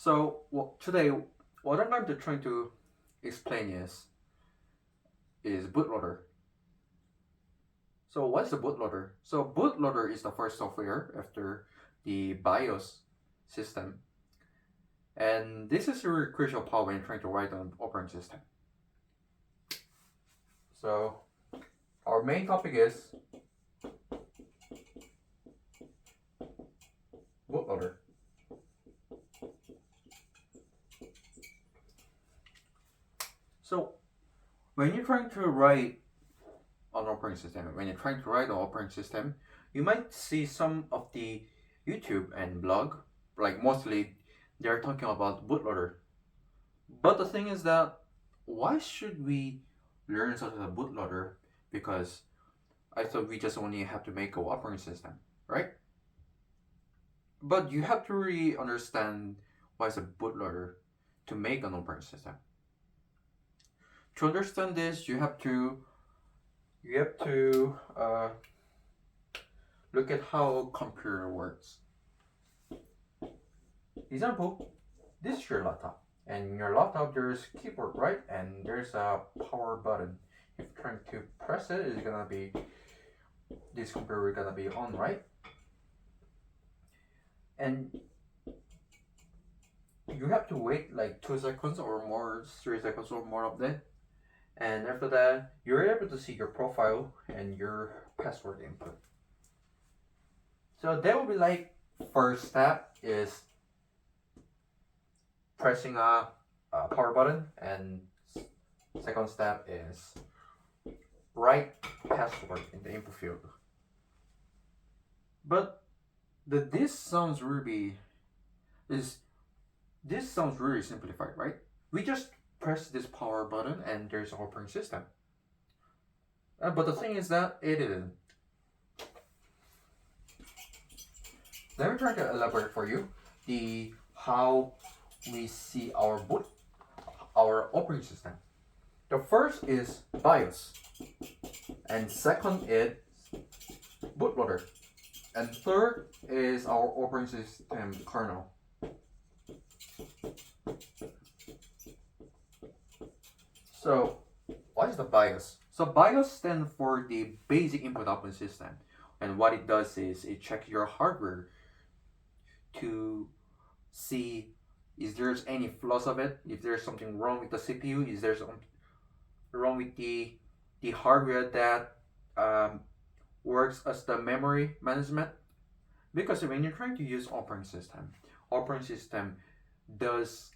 So today, what I'm going to try to explain is bootloader. So what's a bootloader? So bootloader is the first software after the BIOS system, and this is a really crucial part when you're trying to write an operating system. So our main topic is bootloader. So when you're trying to write an operating system, you might see some of the YouTube and blog, like mostly they're talking about bootloader. But the thing is that why should we learn such as a bootloader? Because I thought we just only have to make a operating system, right? But you have to really understand what is a bootloader to make an operating system. To understand this, you have to look at how a computer works. Example, this is your laptop. And in your laptop there's keyboard, right? And there's a power button. If you're trying to press it, it's gonna be this computer is gonna be on, right? And you have to wait like 2 seconds or more, 3 seconds or more of that. And after that, you're able to see your profile and your password input. So that will be like first step is pressing a power button, and second step is write password in the input field. But this sounds really is this sounds really simplified, right? We just press this power button and there's an operating system. But the thing is that it isn't. Let me try to elaborate for you the how we see our operating system. The first is BIOS, and second is bootloader, and third is our operating system kernel. So, what is the BIOS? So BIOS stands for the basic input output system, and what it does is it checks your hardware to see is there's any flaws of it, if there's something wrong with the CPU, is there something wrong with the hardware that works as the memory management. Because when you're trying to use operating system does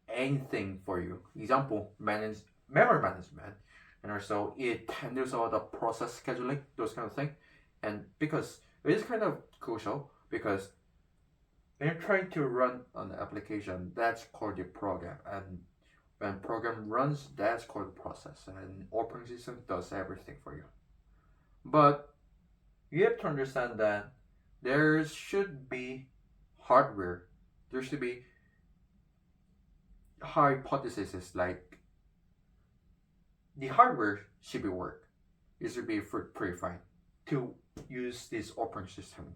anything for you. Example, manage memory management, and also it handles all the process scheduling, those kind of things. And because it is kind of crucial, because when you're trying to run an application, that's called the program, and when program runs, that's called the process, and operating system does everything for you. But you have to understand that there should be hardware. There should be hypothesis like the hardware should be work. It should be pretty fine to use this operating system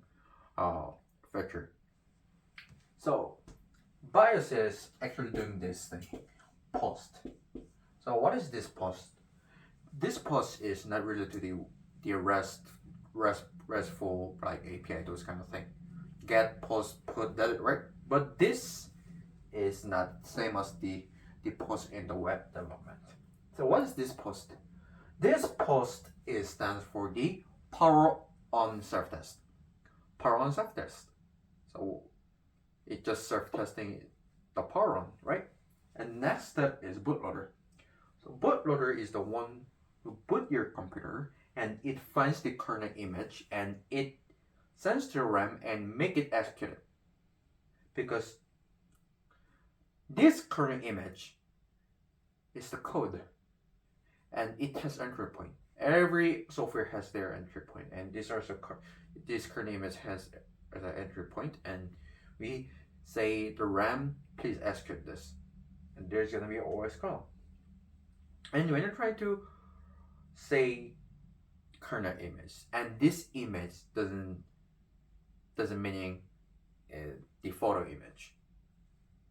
feature. So BIOS is actually doing this thing, post. So what is this post? This post is not related to the RESTful like API, those kind of thing. Get, post, put, that, right? But this is not same as the post in the web development. So what is this post? This post stands for the power on self test. Power on self test. So it just self testing the power on, right? And next step is bootloader. So bootloader is the one who boot your computer, and it finds the kernel image and it sends to RAM and make it executed. Because this kernel image is the code, and it has entry point. Every software has their entry point, and this kernel image has an entry point, and we say the RAM, please execute this, and there's gonna be OS call. And when you're trying to say kernel image, and this image doesn't meaning the photo image.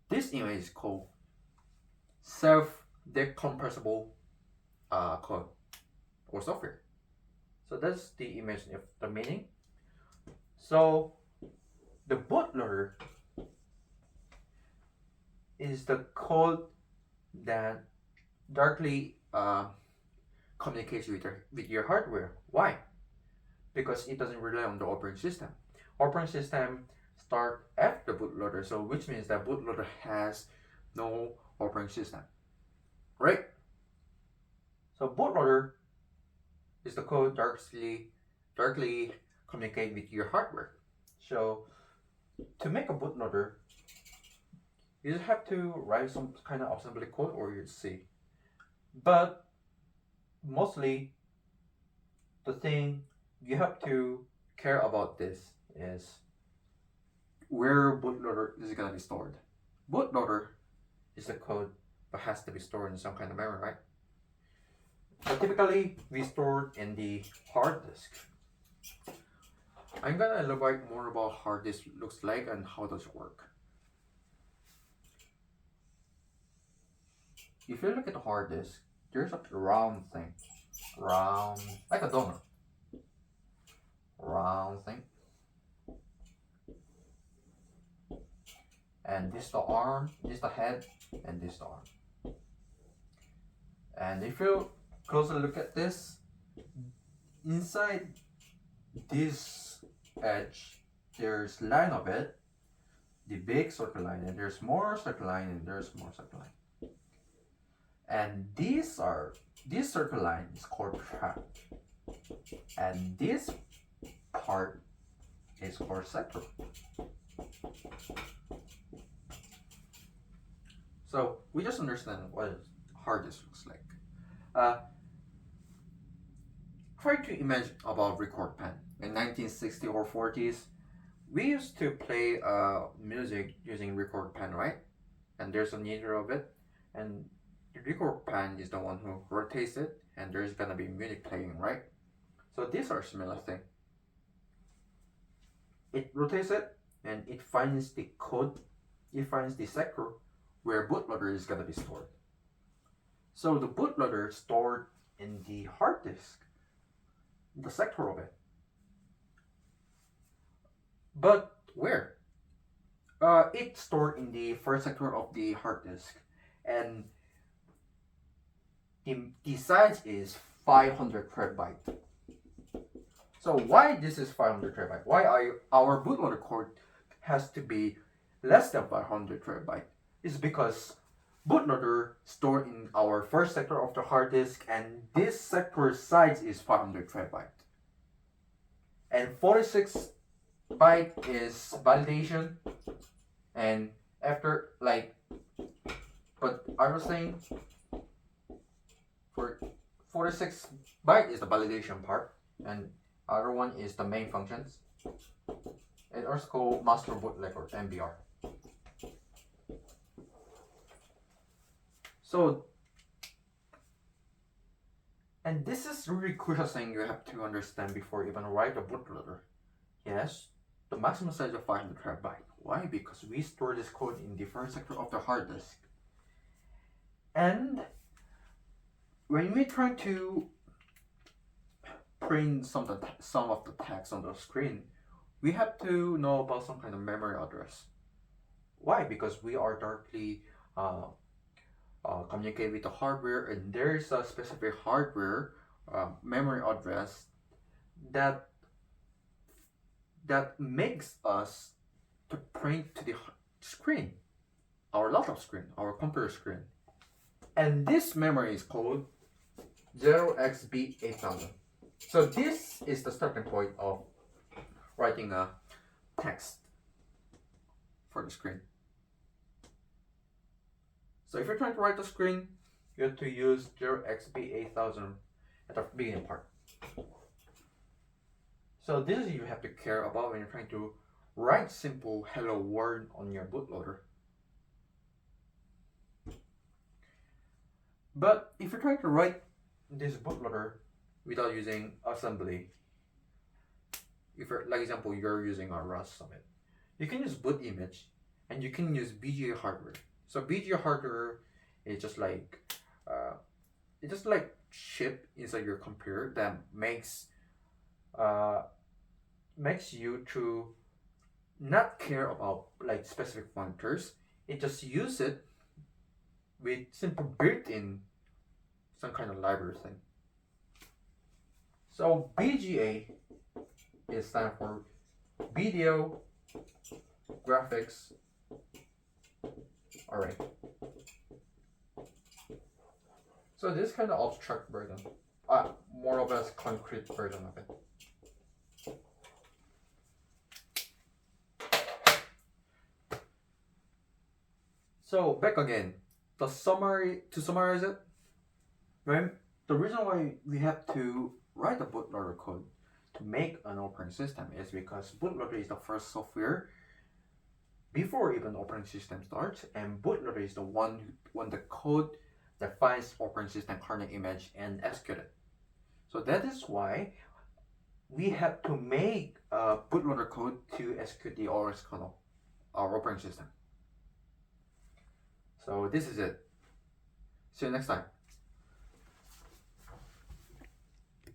This image is called self-decompressible code or software. So that's the image of the meaning. So the bootloader is the code that directly communicates with your hardware. Why? Because it doesn't rely on the operating system. Operating system start after the bootloader, so which means that bootloader has no operating system, right? So bootloader is the code directly communicate with your hardware. So to make a bootloader, you just have to write some kind of assembly code or you see. But mostly the thing you have to care about this is where bootloader is gonna be stored. Bootloader is the code but has to be stored in some kind of memory, right? So typically we store in the hard disk. I'm gonna elaborate more about how hard disk looks like and how does it work. If you look at the hard disk, there's a round thing. Round, like a donut. Round thing. And this the arm, this the head, and this the arm. And if you closely look at this, inside this edge, there's line of it, the big circle line, and there's more circle line, and there's more circle line. And this circle line is called track, and this part is called sector. So we just understand what hard disk looks like. Try to imagine about record pen. In 1960s or 40s, we used to play music using record pen, right? And there's a meter of it, and the record pen is the one who rotates it, and there's gonna be music playing, right? So these are similar thing. It rotates it, and it finds the code, it finds the sector where bootloader is gonna be stored. So the bootloader stored in the hard disk, the sector of it. But where? It's stored in the first sector of the hard disk, and the size is 500 terabyte. So why this is 500 terabyte? Why our bootloader code has to be less than 500 terabyte? Is because bootloader stored in our first sector of the hard disk, and this sector size is 500 terabyte. And 46 byte is validation, and after but I was saying for 46 byte is the validation part, and other one is the main functions. It also called master bootleg or MBR. So, and this is really crucial thing you have to understand before even write a bootloader. Yes, the maximum size of 500 terabyte. Why? Because we store this code in the first sector of the hard disk. And when we try to print some of the text on the screen, we have to know about some kind of memory address. Why? Because we are directly communicate with the hardware, and there is a specific hardware memory address that makes us to print to the screen, our laptop screen, our computer screen. And this memory is called 0xb8000. So this is the starting point of writing a text for the screen. So if you're trying to write the screen, you have to use 0xb8000 at the beginning part. So this is you have to care about when you're trying to write simple hello world on your bootloader. But if you're trying to write this bootloader without using assembly, if you're, like example, you're using a Rust Summit, you can use boot image and you can use BGA hardware. So BGA hardware is just like it's just like chip inside your computer that uh, makes you to not care about like specific monitors. It just use it with simple built-in some kind of library thing. So BGA is stand for video graphics array. So this kind of abstract version, more or less concrete version of it. So back again, to summarize it, right? The reason why we have to write a bootloader code to make an operating system is because bootloader is the first software before even operating system starts, and bootloader is the one when the code that finds operating system kernel image and execute it. So that is why we have to make a bootloader code to execute the OS kernel, our operating system. So this is it. See you next time.